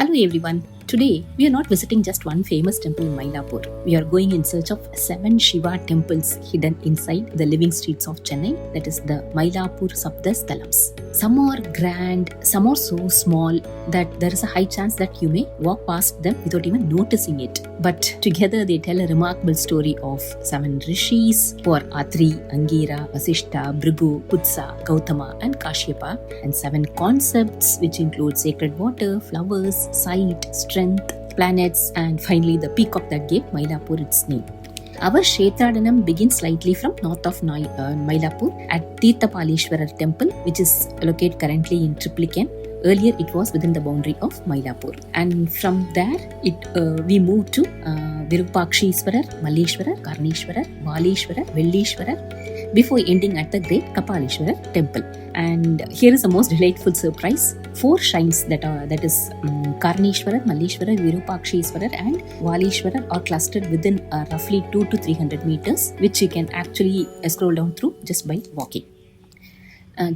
Hello everyone. Today we are not visiting just one famous temple in Mylapore. We are going in search of 7 Shiva temples hidden inside the living streets of Chennai, that is the Mylapore Saptha Stalams. Some are grand, some are so small that there is a high chance that you may walk past them without even noticing it. But together they tell a remarkable story of 7 rishis who are Atri, Angira, Vasishta, Bhrigu, Kutsa, Gautama and Kashyapa, and 7 concepts which include sacred water, flowers, sight, strength, planets, and finally the peacock that gave Mylapore its name. Our Kshetradanam begins slightly from north of Mylapore at Theerthapaalesswarar temple, which is located currently in Triplicane. Earlier it was within the boundary of Mylapore, and from there we moved to Virupaksheeswarar, Malleshwarar, Karneshwarar, Valeshwarar, Velleshwarar before ending at the great Kapaleeswarar temple. And here is the most delightful surprise: 4 shrines that is Karneshwarar, Malleshwarar, Virupaksheeswarar and Valeshwarar are clustered within roughly 200 to 300 meters, which you can actually scroll down through just by walking.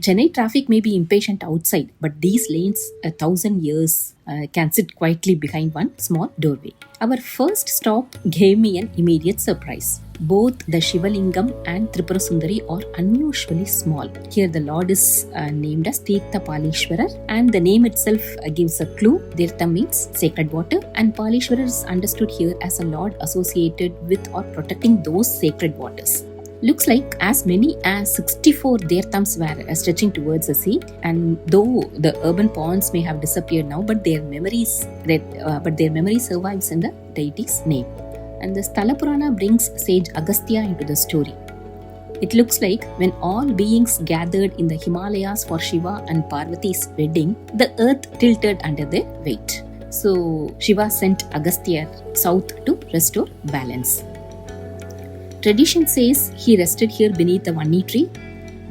Chennai traffic may be impatient outside, but these lanes 1,000 years can sit quietly behind one small doorway. Our first stop gave me an immediate surprise. Both the Shivalingam and Tripura Sundari are unusually small. Here the Lord is named as Theerthapaalesswarar, and the name itself gives a clue. Theertha means sacred water, and Paleshwarar is understood here as a Lord associated with or protecting those sacred waters. Looks like as many as 64 Theerthams were stretching towards the sea, and though the urban ponds may have disappeared now, but their memory survives in the deity's name. And the Sthala Purana brings sage Agastya into the story. It looks like when all beings gathered in the Himalayas for Shiva and Parvati's wedding, the earth tilted under their weight. So Shiva sent Agastya south to restore balance. Tradition says he rested here beneath the Vanni tree,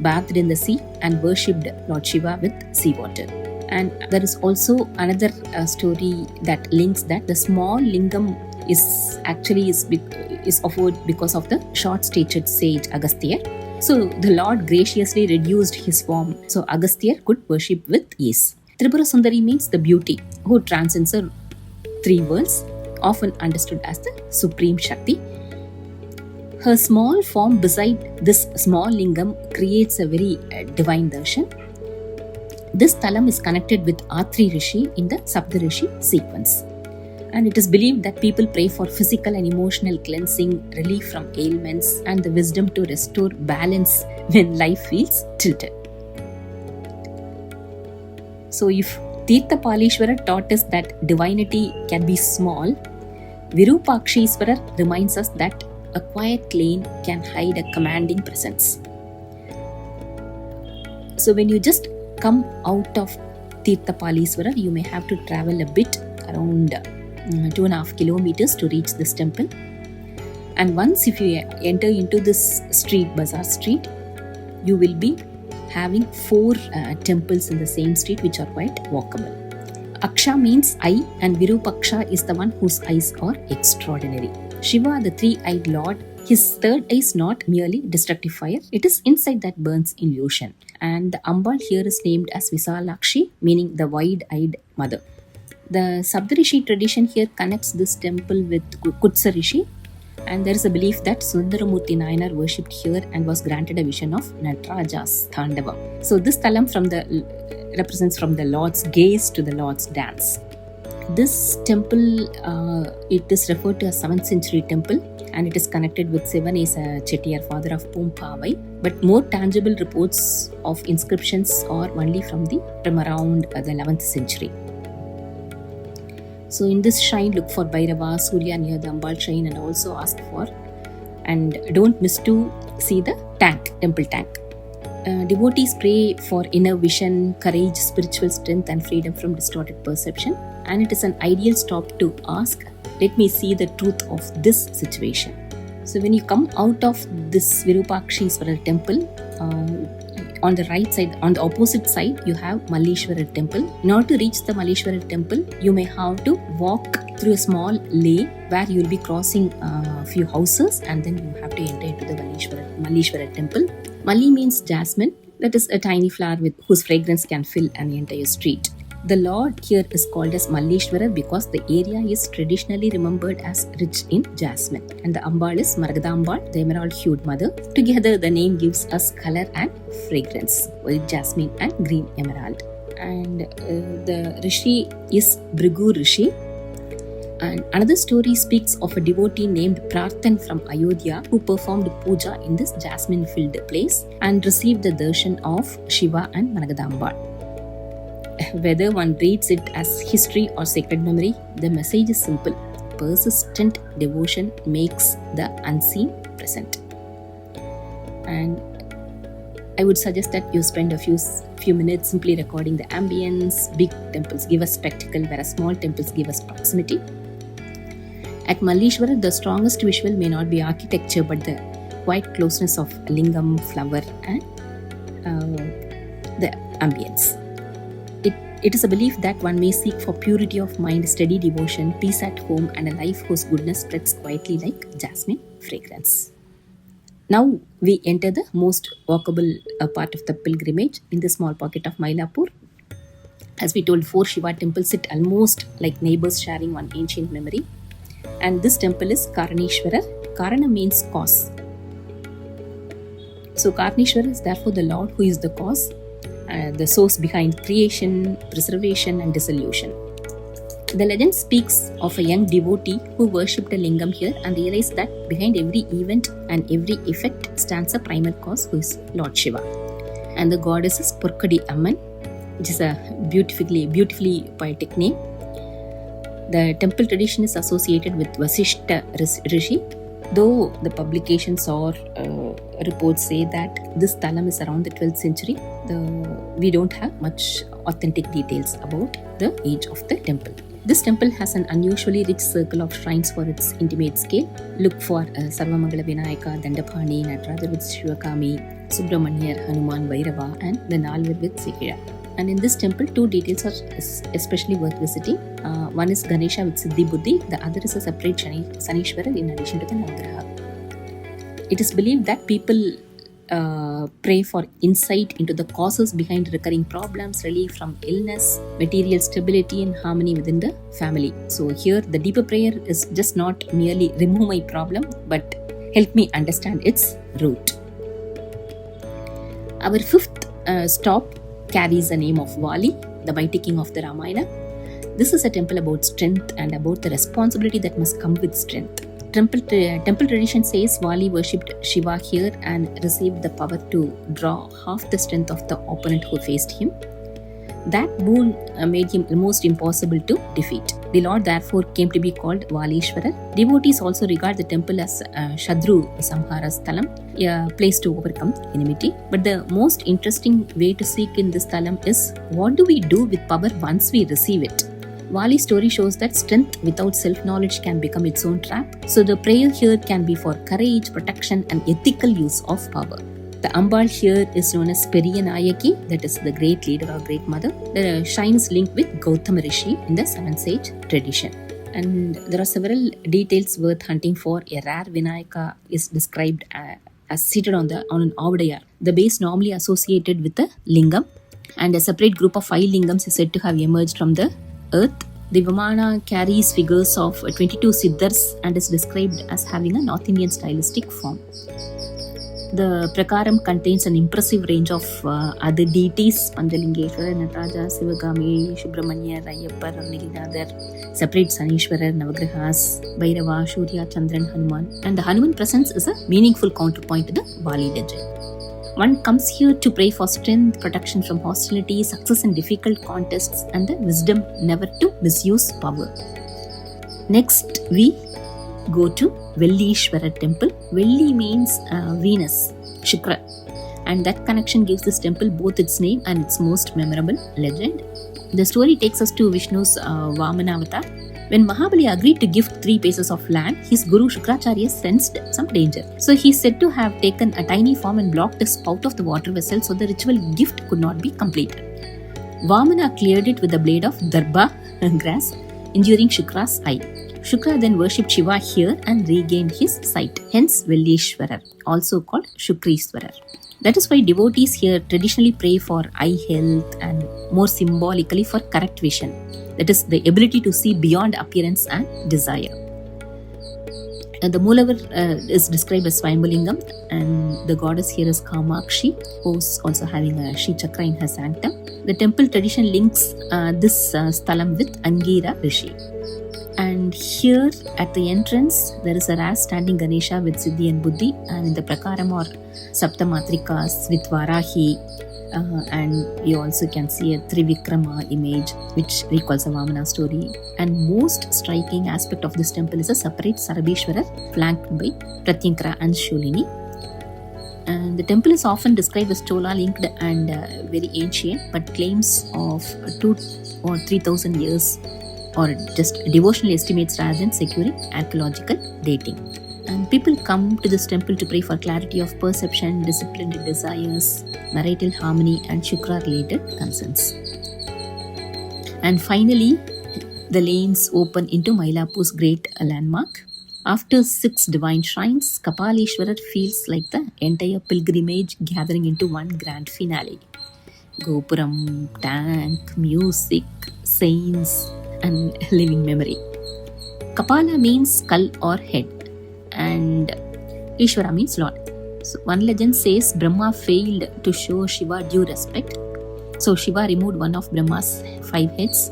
bathed in the sea, and worshipped Lord Shiva with seawater. And there is also another story that links that the small lingam is offered because of the short-statured sage Agastya. So the Lord graciously reduced his form so Agastya could worship with ease. Tripura Sundari means the beauty who transcends the 3 worlds, often understood as the Supreme Shakti. Her small form beside this small lingam creates a very divine darshan. This thalam is connected with Atri Rishi in the Sapta Rishi sequence. And it is believed that people pray for physical and emotional cleansing, relief from ailments, and the wisdom to restore balance when life feels tilted. So if Theerthapaalesswarar taught us that divinity can be small, Virupaksheeswarar reminds us that a quiet lane can hide a commanding presence. So when you just come out of Theerthapaalesswarar, you may have to travel a bit, around 2.5 kilometers to reach this temple. And once if you enter into this street, Bazaar Street, you will be having 4 temples in the same street which are quite walkable. Aksha means eye, and Virupaksha is the one whose eyes are extraordinary. Shiva, the 3-eyed Lord, his 3rd eye is not merely destructive fire, it is insight that burns illusion. And the Ambal here is named as Visalakshi, meaning the wide-eyed mother. The Saptarishi tradition here connects this temple with Kutsa Rishi, and there is a belief that Sundaramurti Nayanar worshipped here and was granted a vision of Nataraja's Thandavam. So this thalam represents from the Lord's gaze to the Lord's dance. This temple, it is referred to as 7th century temple, and it is connected with Sivanesa Chettiar, father of Pompavai. But more tangible reports of inscriptions are only from around the 11th century. So in this shrine, look for Bhairava, Surya near the Ambal shrine, and also ask for, and don't miss to see the temple tank. Devotees pray for inner vision, courage, spiritual strength, and freedom from distorted perception. And it is an ideal stop to ask, let me see the truth of this situation. So when you come out of this Virupaksheeswarar temple, on the right side, on the opposite side, you have Malleshwarar temple. In order to reach the Malleshwarar temple, you may have to walk through a small lane where you will be crossing a few houses, and then you have to enter into the Malleshwarar temple. Malli means jasmine, that is a tiny flower whose fragrance can fill an entire street. The lord here is called as Malleshwarar because the area is traditionally remembered as rich in jasmine. And the Ambal is Maragadambal, the emerald-hued mother. Together, the name gives us color and fragrance with jasmine and green emerald. And the Rishi is Bhrigu Rishi. And another story speaks of a devotee named Prarthan from Ayodhya who performed puja in this jasmine-filled place and received the darshan of Shiva and Maragadambal. Whether one reads it as history or sacred memory, the message is simple. Persistent devotion makes the unseen present. And I would suggest that you spend a few minutes simply recording the ambience. Big temples give us spectacle, whereas small temples give us proximity. At Malleshwarar, the strongest visual may not be architecture, but the quiet closeness of lingam, flower, and the ambience. It is a belief that one may seek for purity of mind, steady devotion, peace at home, and a life whose goodness spreads quietly like jasmine fragrance. Now we enter the most walkable part of the pilgrimage in the small pocket of Mylapore. As we told, 4 Shiva temples sit almost like neighbors sharing one ancient memory. And this temple is Karaneshwarar. Karana means cause. So Karaneshwarar is therefore the Lord who is the cause, the source behind creation, preservation, and dissolution. The legend speaks of a young devotee who worshipped a lingam here and realized that behind every event and every effect stands a primal cause who is Lord Shiva. And the goddess is Purkadi Amman, which is a beautifully poetic name. The temple tradition is associated with Vasishta Rishi, though the publications or reports say that this thalam is around the 12th century. We don't have much authentic details about the age of the temple. This temple has an unusually rich circle of shrines for its intimate scale. Look for Sarvamangala Vinayaka, Dandapani, Natarajar with Shivakami, Subramanyar, Hanuman, Bhairava, and the Nalvar with Sekira. And in this temple, 2 details are especially worth visiting. One is Ganesha with Siddhi Buddhi, the other is a separate Sanishwarar in addition to the Navagraha. It is believed that people pray for insight into the causes behind recurring problems, relief from illness, material stability, and harmony within the family. So here, the deeper prayer is just not merely remove my problem, but help me understand its root. Our 5th stop carries the name of Vali, the mighty king of the Ramayana. This is a temple about strength and about the responsibility that must come with strength. Temple tradition says Vali worshipped Shiva here and received the power to draw half the strength of the opponent who faced him. That boon made him almost impossible to defeat. The Lord therefore came to be called Valeshwarar. Devotees also regard the temple as Shadru Samhara Sthalam, a place to overcome enmity. But the most interesting way to seek in this Sthalam is, what do we do with power once we receive it? Vali's story shows that strength without self-knowledge can become its own trap. So the prayer here can be for courage, protection, and ethical use of power. The Ambal here is known as Periyanayaki, that is the great leader or great mother. The shrine is linked with Gautama Rishi in the 7th sage tradition. And there are several details worth hunting for. A rare Vinayaka is described as seated on an Avadayar, the base normally associated with the lingam, and a separate group of 5 lingams is said to have emerged from the earth. The Vamana carries figures of 22 Siddhars and is described as having a North Indian stylistic form. The Prakaram contains an impressive range of other deities: Panjalingeshwara, Nataraja, Sivagami, Subramanya, Ayyappa, Arunaginathar, separate Sanishwarar, Navagrahas, Bhairava, Surya, Chandran, Hanuman. And the Hanuman presence is a meaningful counterpoint to the Vali legend. One comes here to pray for strength, protection from hostility, success in difficult contests, and the wisdom never to misuse power. Next, we go to Vellishwarar temple. Velli means Venus, Shukra, and that connection gives this temple both its name and its most memorable legend. The story takes us to Vishnu's Vamana avatar. When Mahabali agreed to give 3 pieces of land, his guru Shukracharya sensed some danger. So he is said to have taken a tiny form and blocked the spout of the water vessel so the ritual gift could not be completed. Vamana cleared it with a blade of darbha grass, injuring Shukra's eye. Shukra then worshipped Shiva here and regained his sight, hence Vellishwarar, also called Shukriswarar. That is why devotees here traditionally pray for eye health and more symbolically for correct vision. That is the ability to see beyond appearance and desire. And the Mylapore is described as Swayambulingam, and the goddess here is Kamakshi, who's also having a Shri Chakra in her sanctum. The temple tradition links this sthalam with Angira Rishi. And here at the entrance, there is a rare standing Ganesha with Siddhi and Buddhi, and in the Prakaram or Sapta Matrikas with Varahi. And you also can see a Trivikrama image which recalls a Vamana story. And most striking aspect of this temple is a separate Sarabeshwarar flanked by Pratyankara and Shulini. And the temple is often described as Chola linked and very ancient, but claims of 2 or 3,000 years or just devotional estimates rather than securing archaeological dating. And people come to this temple to pray for clarity of perception, disciplined desires, marital harmony, and Shukra related concerns. And finally, the lanes open into Mylapore's great landmark. After 6 divine shrines, Kapaleeswarar feels like the entire pilgrimage gathering into one grand finale. Gopuram, tank, music, saints, and living memory. Kapala means skull or head, and Ishvara means Lord. So one legend says Brahma failed to show Shiva due respect, so Shiva removed one of Brahma's 5 heads.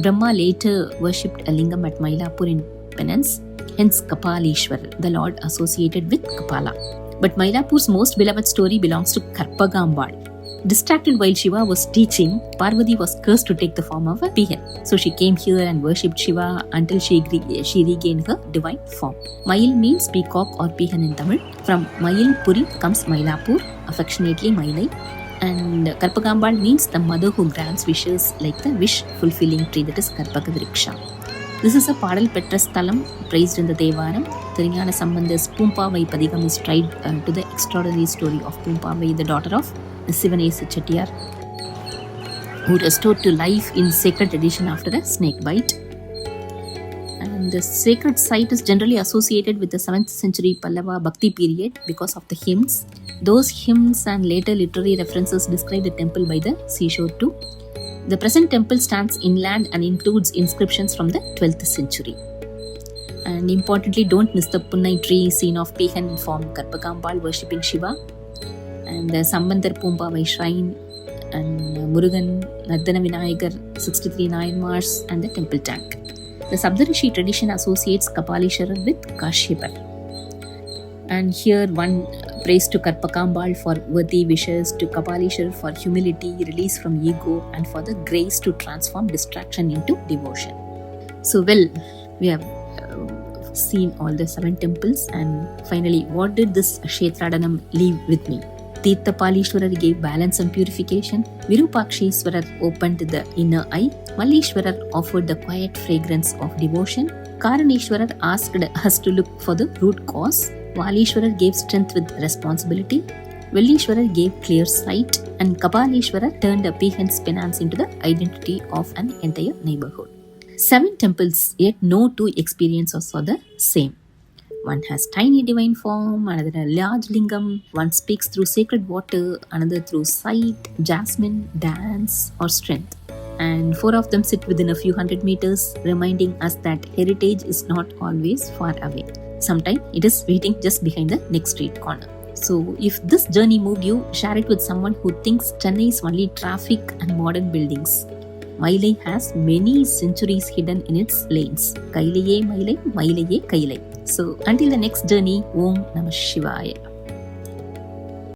Brahma later worshipped a lingam at Mylapore in penance, hence Kapaleeswarar, the lord associated with Kapala. But Mylapore's most beloved story belongs to Karpagambal. Distracted while Shiva was teaching, Parvati was cursed to take the form of a peahen. So she came here and worshipped Shiva until she regained her divine form. Mayil means peacock or peahen in Tamil. From Mylapore comes Mylapore, affectionately Mylai. And Karpagambal means the mother who grants wishes like the wish-fulfilling tree, that is Karpagavriksha. This is a Padal Petra Sthalam praised in the Devaram. Thirignana Sambandha's Poompavai Padigam is tied to the extraordinary story of Poompavai, the daughter of Sivanesa Chettiar, who restored to life in sacred tradition after a snake bite. And the sacred site is generally associated with the 7th century Pallava Bhakti period because of the hymns. Those hymns and later literary references describe the temple by the seashore too. The present temple stands inland and includes inscriptions from the 12th century. And importantly, don't miss the Punnai tree scene of Pehan form Karpagambal worshipping Shiva, and the Sambandhar Poompavai shrine, and Murugan, Nardana Vinayagar, 63 Nayanmars, and the temple tank. The Saptarishi tradition associates Kapaleeswarar with Kashyapar. And here one prays to Karpagambal for worthy wishes, to Kapaleeswarar for humility, release from ego, and for the grace to transform distraction into devotion. So we have seen all the 7 temples, and finally, what did this Kshetradanam leave with me? Theerthapaalesswarar gave balance and purification. Virupaksheswarar opened the inner eye. Malleshwarar offered the quiet fragrance of devotion. Karaneshwarar asked us to look for the root cause. Valeshwarar gave strength with responsibility. Vellishwarar gave clear sight. And Kapaleeswarar turned a peahen's penance into the identity of an entire neighborhood. 7 temples, yet no 2 experiences are the same. One has tiny divine form, another a large lingam, one speaks through sacred water, another through sight, jasmine, dance, or strength. And 4 of them sit within a few hundred meters, reminding us that heritage is not always far away. Sometimes it is waiting just behind the next street corner. So if this journey moved you, share it with someone who thinks Chennai is only traffic and modern buildings. Mylai has many centuries hidden in its lanes. Kailaye Mylai, Mailaye Kailai. So until the next journey, Om Namah Shivaya.